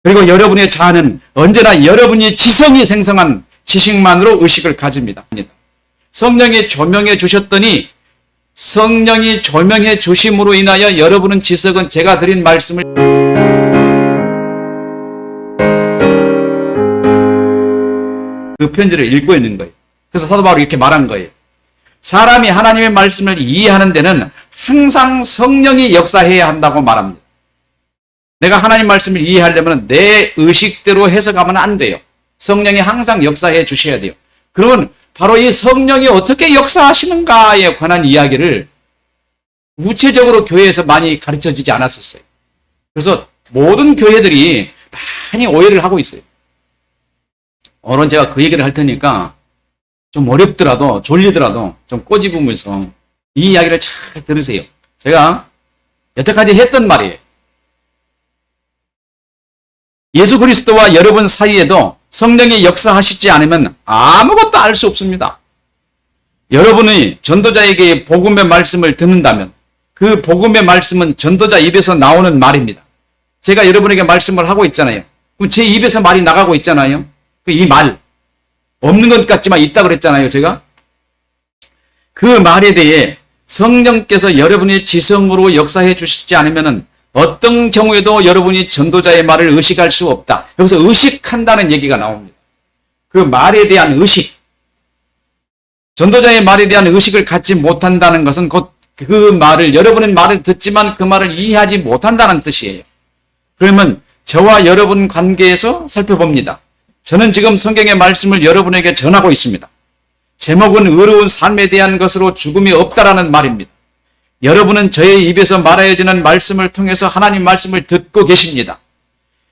그리고 여러분의 자아는 언제나 여러분이 지성이 생성한 지식만으로 의식을 가집니다. 성령이 조명해 주셨더니 성령이 조명해 주심으로 인하여 여러분은 지성은 제가 드린 말씀을 그 편지를 읽고 있는 거예요. 그래서 사도 바울이 이렇게 말한 거예요. 사람이 하나님의 말씀을 이해하는 데는 항상 성령이 역사해야 한다고 말합니다. 내가 하나님 말씀을 이해하려면 내 의식대로 해석하면 안 돼요. 성령이 항상 역사해 주셔야 돼요. 그러면 바로 이 성령이 어떻게 역사하시는가에 관한 이야기를 구체적으로 교회에서 많이 가르쳐지지 않았었어요. 그래서 모든 교회들이 많이 오해를 하고 있어요. 오늘 제가 그 얘기를 할 테니까 좀 어렵더라도 졸리더라도 좀 꼬집으면서 이 이야기를 잘 들으세요. 제가 여태까지 했던 말이에요. 예수 그리스도와 여러분 사이에도 성령이 역사하시지 않으면 아무것도 알 수 없습니다. 여러분이 전도자에게 복음의 말씀을 듣는다면 그 복음의 말씀은 전도자 입에서 나오는 말입니다. 제가 여러분에게 말씀을 하고 있잖아요. 그럼 제 입에서 말이 나가고 있잖아요. 이 말 없는 것 같지만 있다 그랬잖아요. 제가 그 말에 대해 성령께서 여러분의 지성으로 역사해 주시지 않으면 어떤 경우에도 여러분이 전도자의 말을 의식할 수 없다. 여기서 의식한다는 얘기가 나옵니다. 그 말에 대한 의식, 전도자의 말에 대한 의식을 갖지 못한다는 것은 곧 그 말을, 여러분의 말을 듣지만 그 말을 이해하지 못한다는 뜻이에요. 그러면 저와 여러분 관계에서 살펴봅니다. 저는 지금 성경의 말씀을 여러분에게 전하고 있습니다. 제목은 의로운 삶에 대한 것으로 죽음이 없다라는 말입니다. 여러분은 저의 입에서 말하여지는 말씀을 통해서 하나님 말씀을 듣고 계십니다.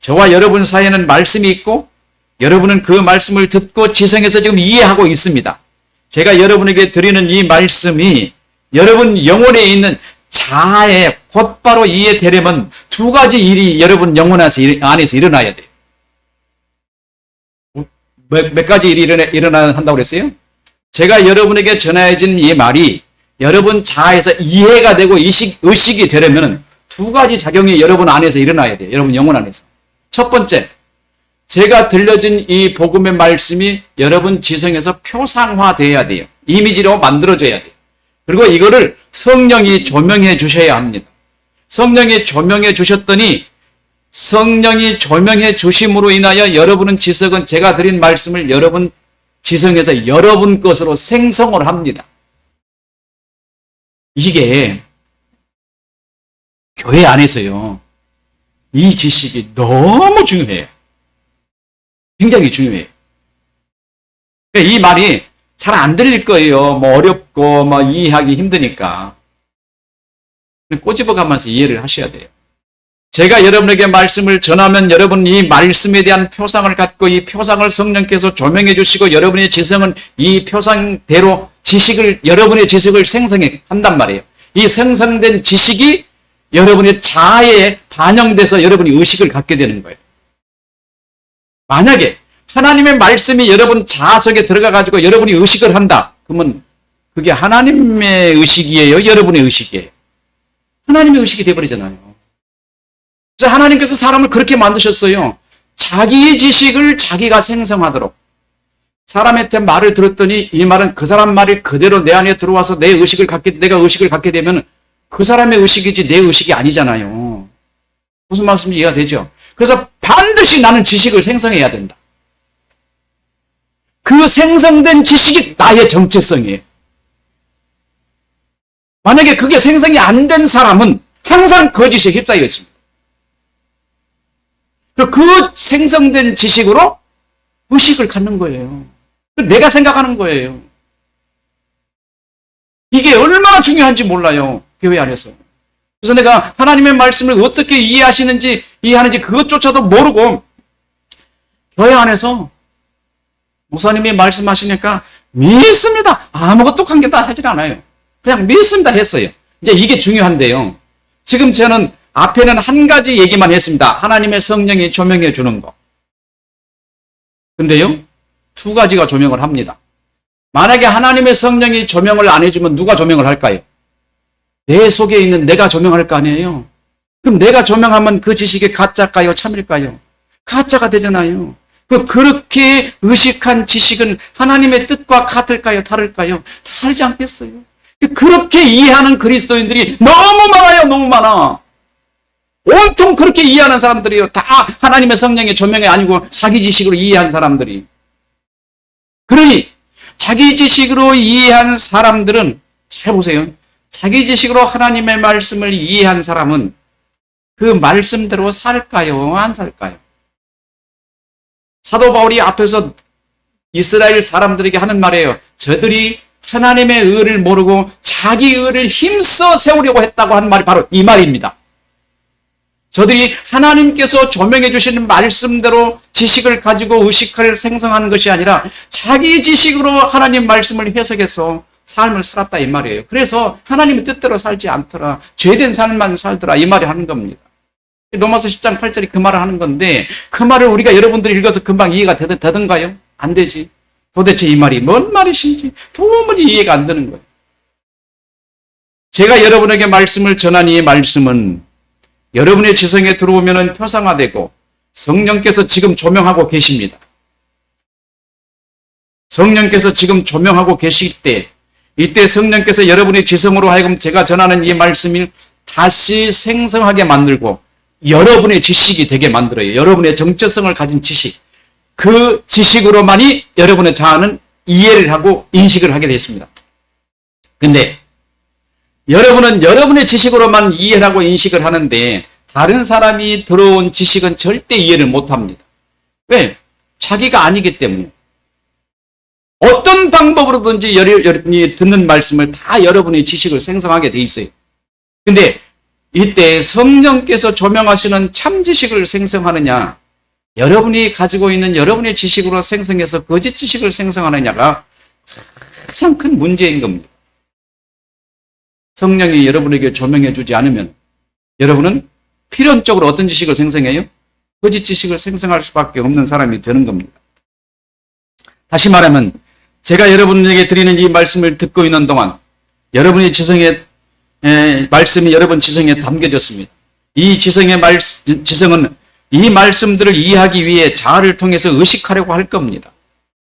저와 여러분 사이에는 말씀이 있고 여러분은 그 말씀을 듣고 지성에서 지금 이해하고 있습니다. 제가 여러분에게 드리는 이 말씀이 여러분 영혼에 있는 자아에 곧바로 이해되려면 두 가지 일이 여러분 영혼 안에서 일어나야 돼요. 몇 가지 일이 일어나야 한다고 그랬어요? 제가 여러분에게 전해진 이 말이 여러분 자아에서 이해가 되고 의식이 되려면 두 가지 작용이 여러분 안에서 일어나야 돼요. 여러분 영혼 안에서. 첫 번째, 제가 들려진 이 복음의 말씀이 여러분 지성에서 표상화되어야 돼요. 이미지로 만들어져야 돼요. 그리고 이거를 성령이 조명해 주셔야 합니다. 성령이 조명해 주셨더니 성령이 조명해 주심으로 인하여 여러분은 지성은 제가 드린 말씀을 여러분 지성에서 여러분 것으로 생성을 합니다. 이게 교회 안에서요. 이 지식이 너무 중요해요. 굉장히 중요해요. 이 말이 잘 안 들릴 거예요. 뭐 어렵고 뭐 이해하기 힘드니까. 꼬집어가면서 이해를 하셔야 돼요. 제가 여러분에게 말씀을 전하면 여러분 이 말씀에 대한 표상을 갖고 이 표상을 성령께서 조명해 주시고 여러분의 지성은 이 표상대로 여러분의 지식을 생성한단 말이에요. 이 생성된 지식이 여러분의 자아에 반영돼서 여러분이 의식을 갖게 되는 거예요. 만약에 하나님의 말씀이 여러분 자아 속에 들어가 가지고 여러분이 의식을 한다. 그러면 그게 하나님의 의식이에요? 여러분의 의식이에요? 하나님의 의식이 되어버리잖아요. 그래서 하나님께서 사람을 그렇게 만드셨어요. 자기의 지식을 자기가 생성하도록. 사람한테 말을 들었더니 이 말은 그 사람 말이 그대로 내 안에 들어와서 내가 의식을 갖게 되면 그 사람의 의식이지 내 의식이 아니잖아요. 무슨 말씀인지 이해가 되죠? 그래서 반드시 나는 지식을 생성해야 된다. 그 생성된 지식이 나의 정체성이에요. 만약에 그게 생성이 안 된 사람은 항상 거짓에 휩싸여 있습니다. 그 생성된 지식으로 의식을 갖는 거예요. 내가 생각하는 거예요. 이게 얼마나 중요한지 몰라요. 교회 안에서. 그래서 내가 하나님의 말씀을 어떻게 이해하시는지 그것조차도 모르고 교회 안에서 목사님이 말씀하시니까 믿습니다. 아무것도 관계다 하질 않아요. 그냥 믿습니다 했어요. 이제 이게 중요한데요. 지금 저는 앞에는 한 가지 얘기만 했습니다. 하나님의 성령이 조명해 주는 거. 근데요, 두 가지가 조명을 합니다. 만약에 하나님의 성령이 조명을 안 해주면 누가 조명을 할까요? 내 속에 있는 내가 조명할 거 아니에요? 그럼 내가 조명하면 그 지식이 가짜일까요? 참일까요? 가짜가 되잖아요. 그렇게 의식한 지식은 하나님의 뜻과 같을까요? 다를까요? 다르지 않겠어요. 그렇게 이해하는 그리스도인들이 너무 많아요. 너무 많아. 온통 그렇게 이해하는 사람들이요. 다 하나님의 성령의 조명이 아니고 자기 지식으로 이해한 사람들이. 그러니 자기 지식으로 이해한 사람들은 잘 보세요. 자기 지식으로 하나님의 말씀을 이해한 사람은 그 말씀대로 살까요? 안 살까요? 사도 바울이 앞에서 이스라엘 사람들에게 하는 말이에요. 저들이 하나님의 의를 모르고 자기 의를 힘써 세우려고 했다고 한 말이 바로 이 말입니다. 저들이 하나님께서 조명해 주시는 말씀대로 지식을 가지고 의식을 생성하는 것이 아니라 자기 지식으로 하나님 말씀을 해석해서 삶을 살았다 이 말이에요. 그래서 하나님의 뜻대로 살지 않더라. 죄된 삶만 살더라 이 말이 하는 겁니다. 로마서 10장 8절이 그 말을 하는 건데 그 말을 우리가 여러분들이 읽어서 금방 이해가 되던가요? 안 되지. 도대체 이 말이 뭔 말이신지 도무지 이해가 안 되는 거예요. 제가 여러분에게 말씀을 전한 이 말씀은 여러분의 지성에 들어오면 표상화되고 성령께서 지금 조명하고 계십니다. 성령께서 지금 조명하고 계실 때 이때 성령께서 여러분의 지성으로 하여금 제가 전하는 이 말씀을 다시 생성하게 만들고 여러분의 지식이 되게 만들어요. 여러분의 정체성을 가진 지식. 그 지식으로만이 여러분의 자아는 이해를 하고 인식을 하게 되어 있습니다. 근데 여러분은 여러분의 지식으로만 이해를 하고 인식을 하는데 다른 사람이 들어온 지식은 절대 이해를 못합니다. 왜? 자기가 아니기 때문에. 어떤 방법으로든지 여러분이 듣는 말씀을 다 여러분의 지식을 생성하게 돼 있어요. 근데 이때 성령께서 조명하시는 참 지식을 생성하느냐, 여러분이 가지고 있는 여러분의 지식으로 생성해서 거짓 지식을 생성하느냐가 가장 큰 문제인 겁니다. 성령이 여러분에게 조명해 주지 않으면 여러분은 필연적으로 어떤 지식을 생성해요? 거짓 지식을 생성할 수밖에 없는 사람이 되는 겁니다. 다시 말하면 제가 여러분에게 드리는 이 말씀을 듣고 있는 동안 여러분의 지성에 말씀이 여러분 지성에 담겨졌습니다. 이 지성은 이 말씀들을 이해하기 위해 자아를 통해서 의식하려고 할 겁니다.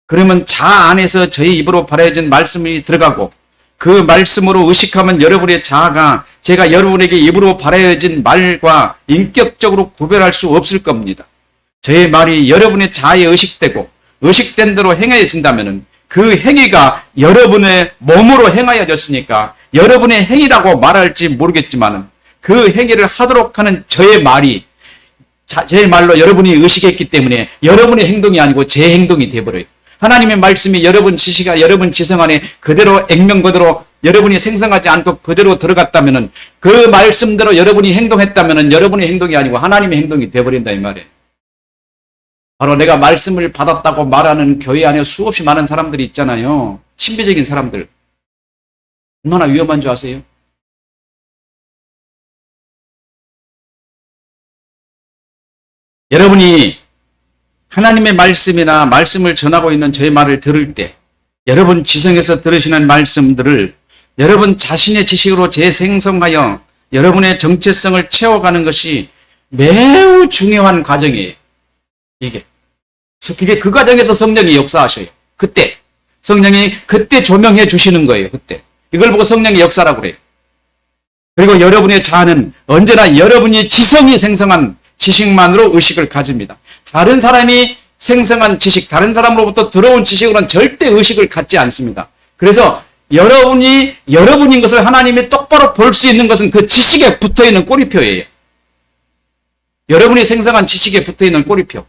그러면 자아 안에서 저희 입으로 발해진 말씀이 들어가고 그 말씀으로 의식하면 여러분의 자아가 제가 여러분에게 입으로 발해진 말과 인격적으로 구별할 수 없을 겁니다. 저의 말이 여러분의 자아에 의식되고 의식된 대로 행해진다면 그 행위가 여러분의 몸으로 행하여졌으니까 여러분의 행위라고 말할지 모르겠지만 그 행위를 하도록 하는 저의 말이 제 말로 여러분이 의식했기 때문에 여러분의 행동이 아니고 제 행동이 되어버려요. 하나님의 말씀이 여러분 지식과 여러분 지성 안에 그대로 액면 그대로 여러분이 생성하지 않고 그대로 들어갔다면 그 말씀대로 여러분이 행동했다면 여러분의 행동이 아니고 하나님의 행동이 되어버린다 이 말이에요. 바로 내가 말씀을 받았다고 말하는 교회 안에 수없이 많은 사람들이 있잖아요. 신비적인 사람들. 얼마나 위험한 줄 아세요? 여러분이 하나님의 말씀이나 말씀을 전하고 있는 저의 말을 들을 때 여러분 지성에서 들으시는 말씀들을 여러분 자신의 지식으로 재생성하여 여러분의 정체성을 채워가는 것이 매우 중요한 과정이에요. 이게 그 과정에서 성령이 역사하셔요. 그때 성령이 그때 조명해 주시는 거예요. 그때 이걸 보고 성령의 역사라고 그래요. 그리고 여러분의 자아는 언제나 여러분이 지성이 생성한 지식만으로 의식을 가집니다. 다른 사람이 생성한 지식, 다른 사람으로부터 들어온 지식으로는 절대 의식을 갖지 않습니다. 그래서 여러분인 것을 하나님이 똑바로 볼 수 있는 것은 그 지식에 붙어있는 꼬리표예요. 여러분이 생성한 지식에 붙어있는 꼬리표.